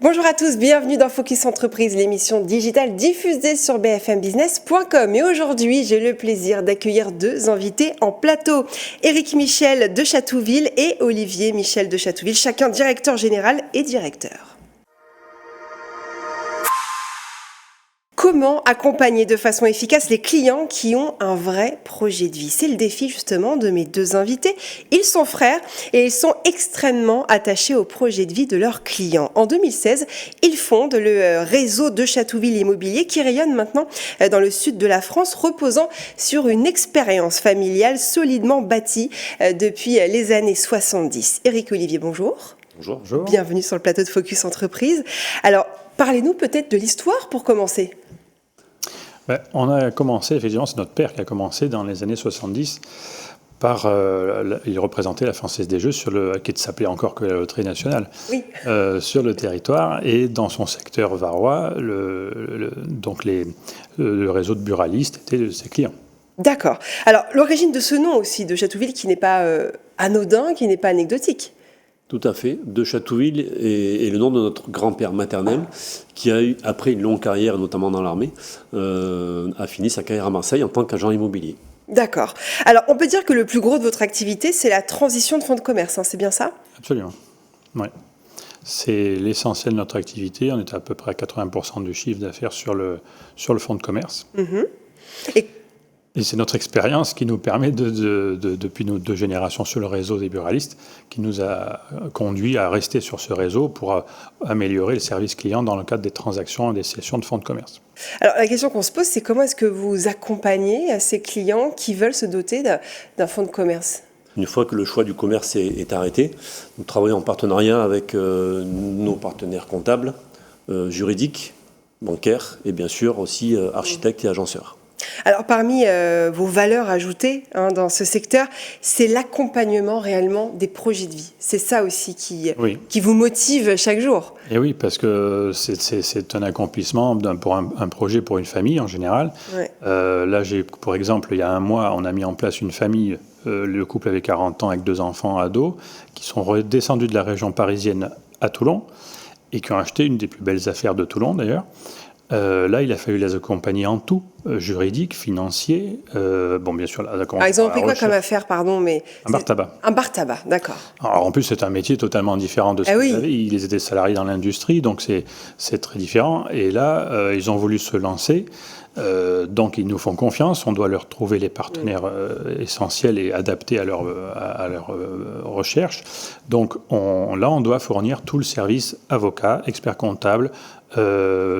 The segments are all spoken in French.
Bonjour à tous, bienvenue dans Focus Entreprise, l'émission digitale diffusée sur bfmbusiness.com. Et aujourd'hui, j'ai le plaisir d'accueillir deux invités en plateau. Éric Michel de Chatouville et Olivier Michel de Chatouville, chacun directeur général et directeur. Comment accompagner de façon efficace les clients qui ont un vrai projet de vie? C'est le défi justement de mes deux invités. Ils sont frères et ils sont extrêmement attachés au projet de vie de leurs clients. En 2016, ils fondent le réseau de Chatouville Immobilier qui rayonne maintenant dans le sud de la France, reposant sur une expérience familiale solidement bâtie depuis les années 70. Éric, Olivier, bonjour. Bonjour. Bonjour. Bienvenue sur le plateau de Focus Entreprise. Alors, parlez-nous peut-être de l'histoire pour commencer. On a commencé, effectivement, c'est notre père qui a commencé dans les années 70 par, il représentait la Française des Jeux, qui s'appelait encore que la Loterie Nationale, oui. sur le territoire, et dans son secteur varois, le réseau de buralistes était de ses clients. D'accord. Alors, l'origine de ce nom aussi, de Chatouville, qui n'est pas anodin, qui n'est pas anecdotique. Tout à fait. De Chatouville est le nom de notre grand-père maternel qui a eu, après une longue carrière, notamment dans l'armée, a fini sa carrière à Marseille en tant qu'agent immobilier. D'accord. Alors, on peut dire que le plus gros de votre activité, c'est la transition de fonds de commerce, hein, c'est bien ça? Absolument. Oui. C'est l'essentiel de notre activité. On est à peu près à 80% du chiffre d'affaires sur le fonds de commerce. Mmh. Et c'est notre expérience qui nous permet, depuis nos deux générations sur le réseau des buralistes, qui nous a conduit à rester sur ce réseau pour améliorer le service client dans le cadre des transactions et des cessions de fonds de commerce. Alors la question qu'on se pose, c'est comment est-ce que vous accompagnez ces clients qui veulent se doter d'un fonds de commerce? Une fois que le choix du commerce est arrêté, nous travaillons en partenariat avec nos partenaires comptables, juridiques, bancaires et bien sûr aussi architectes et agenceurs. Alors parmi vos valeurs ajoutées dans ce secteur, c'est l'accompagnement réellement des projets de vie. C'est ça aussi qui vous motive chaque jour. Et oui, parce que c'est un accomplissement pour un projet pour une famille en général. Ouais. Là, pour exemple, il y a un mois, on a mis en place une famille, le couple avait 40 ans avec 2 enfants ados, qui sont redescendus de la région parisienne à Toulon et qui ont acheté une des plus belles affaires de Toulon d'ailleurs. Là, il a fallu les accompagner en tout, juridique, financier, bien sûr... Ils ont pris quoi comme affaire, pardon, mais... Un bar tabac. Un bar tabac, d'accord. Alors, en plus, c'est un métier totalement différent de ce qu'ils avaient. Ils étaient salariés dans l'industrie, donc c'est très différent. Et là, ils ont voulu se lancer. Donc, ils nous font confiance. On doit leur trouver les partenaires essentiels et adaptés à leur recherche. Donc, on doit fournir tout le service avocat, expert comptable,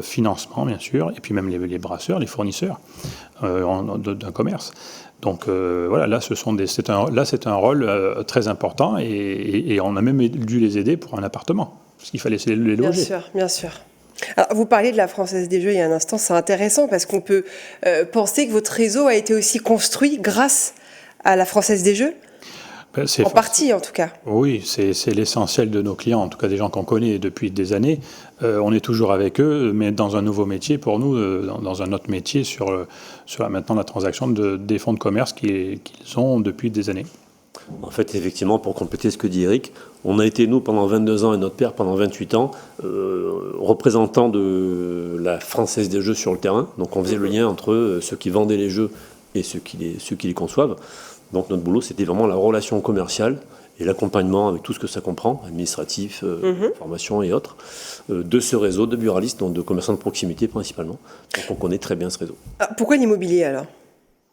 financement bien sûr, et puis même les brasseurs, les fournisseurs d'un commerce. Donc voilà, là c'est un rôle très important et on a même dû les aider pour un appartement, parce qu'il fallait les loger. Bien sûr. Alors, vous parliez de la Française des Jeux il y a un instant, c'est intéressant parce qu'on peut penser que votre réseau a été aussi construit grâce à la Française des Jeux. En partie, en tout cas. Oui, c'est l'essentiel de nos clients, en tout cas des gens qu'on connaît depuis des années. On est toujours avec eux, mais dans un nouveau métier pour nous, dans un autre métier sur maintenant la transaction des fonds de commerce qu'ils ont depuis des années. En fait, effectivement, pour compléter ce que dit Éric, on a été, nous, pendant 22 ans et notre père pendant 28 ans, représentants de la Française des Jeux sur le terrain. Donc on faisait le lien entre ceux qui vendaient les jeux et ceux qui les conçoivent. Donc notre boulot, c'était vraiment la relation commerciale et l'accompagnement avec tout ce que ça comprend, administratif, formation et autres, de ce réseau de buralistes, donc de commerçants de proximité principalement. Donc on connaît très bien ce réseau. Pourquoi l'immobilier alors?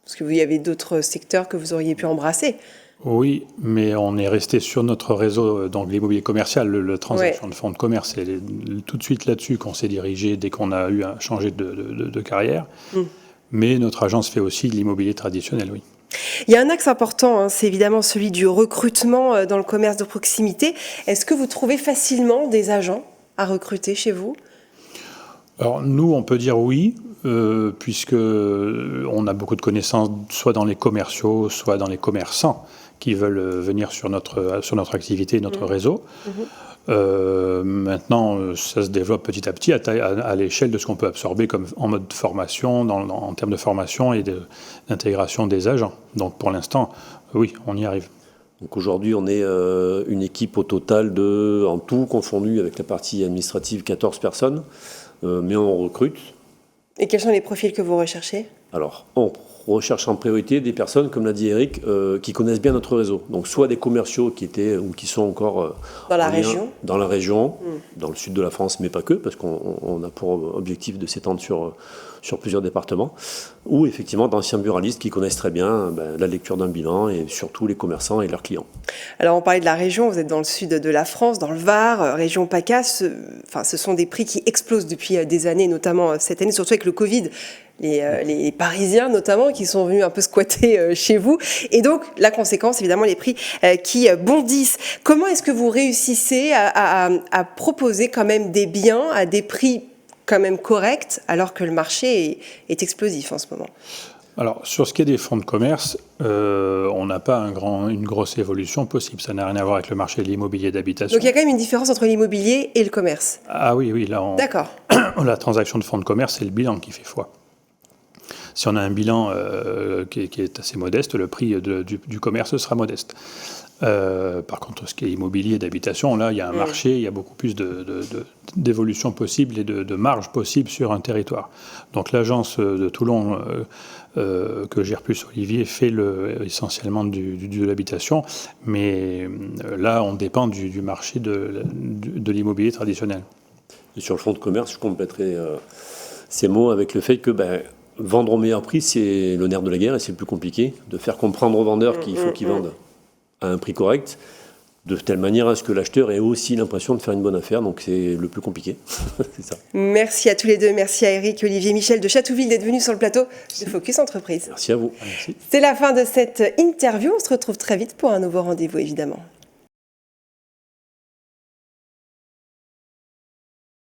Parce que vous y avez d'autres secteurs que vous auriez pu embrasser. Oui, mais on est resté sur notre réseau, donc l'immobilier commercial, le transaction de fonds de commerce. C'est tout de suite là-dessus qu'on s'est dirigé dès qu'on a eu à changer de carrière. Mais notre agence fait aussi de l'immobilier traditionnel, oui. Il y a un axe important, c'est évidemment celui du recrutement dans le commerce de proximité. Est-ce que vous trouvez facilement des agents à recruter chez vous? Alors nous, on peut dire oui, puisque on a beaucoup de connaissances, soit dans les commerciaux, soit dans les commerçants qui veulent venir sur notre activité, notre réseau. Maintenant, ça se développe petit à petit à l'échelle de ce qu'on peut absorber comme en mode formation, en termes de formation et d'intégration des agents. Donc pour l'instant, oui, on y arrive. Donc aujourd'hui, on est une équipe au total de, en tout confondu avec la partie administrative, 14 personnes, mais on recrute. Et quels sont les profils que vous recherchez ? Alors, on recherche en priorité des personnes, comme l'a dit Eric, qui connaissent bien notre réseau. Donc soit des commerciaux qui étaient ou qui sont encore dans la région, dans le sud de la France, mais pas que, parce qu'on a pour objectif de s'étendre sur plusieurs départements, ou effectivement d'anciens buralistes qui connaissent très bien la lecture d'un bilan et surtout les commerçants et leurs clients. Alors on parlait de la région, vous êtes dans le sud de la France, dans le Var, région PACA, ce sont des prix qui explosent depuis des années, notamment cette année, surtout avec le Covid. Les Parisiens notamment qui sont venus un peu squatter chez vous, et donc la conséquence évidemment les prix qui bondissent. Comment est-ce que vous réussissez à proposer quand même des biens à des prix quand même corrects alors que le marché est explosif en ce moment ? Alors, sur ce qui est des fonds de commerce, on n'a pas une grosse évolution possible. Ça n'a rien à voir avec le marché de l'immobilier d'habitation. Donc il y a quand même une différence entre l'immobilier et le commerce. Ah oui, là, D'accord. La transaction de fonds de commerce, c'est le bilan qui fait foi. Si on a un bilan qui est assez modeste, le prix du commerce sera modeste. Par contre, ce qui est immobilier d'habitation, là, il y a un marché, il y a beaucoup plus d'évolution possible et de marge possible sur un territoire. Donc l'agence de Toulon, que gère plus Olivier, fait essentiellement de l'habitation, mais là, on dépend du marché de l'immobilier traditionnel. Et sur le fonds de commerce, je compléterai ces mots avec le fait que vendre au meilleur prix, c'est le nerf de la guerre et c'est le plus compliqué. De faire comprendre aux vendeurs qu'il faut qu'ils vendent à un prix correct, de telle manière à ce que l'acheteur ait aussi l'impression de faire une bonne affaire. Donc c'est le plus compliqué. C'est ça. Merci à tous les deux. Merci à Eric, Olivier, Michel de Châteauville d'être venus sur le plateau de Focus Entreprise. Merci à vous. C'est la fin de cette interview. On se retrouve très vite pour un nouveau rendez-vous, évidemment.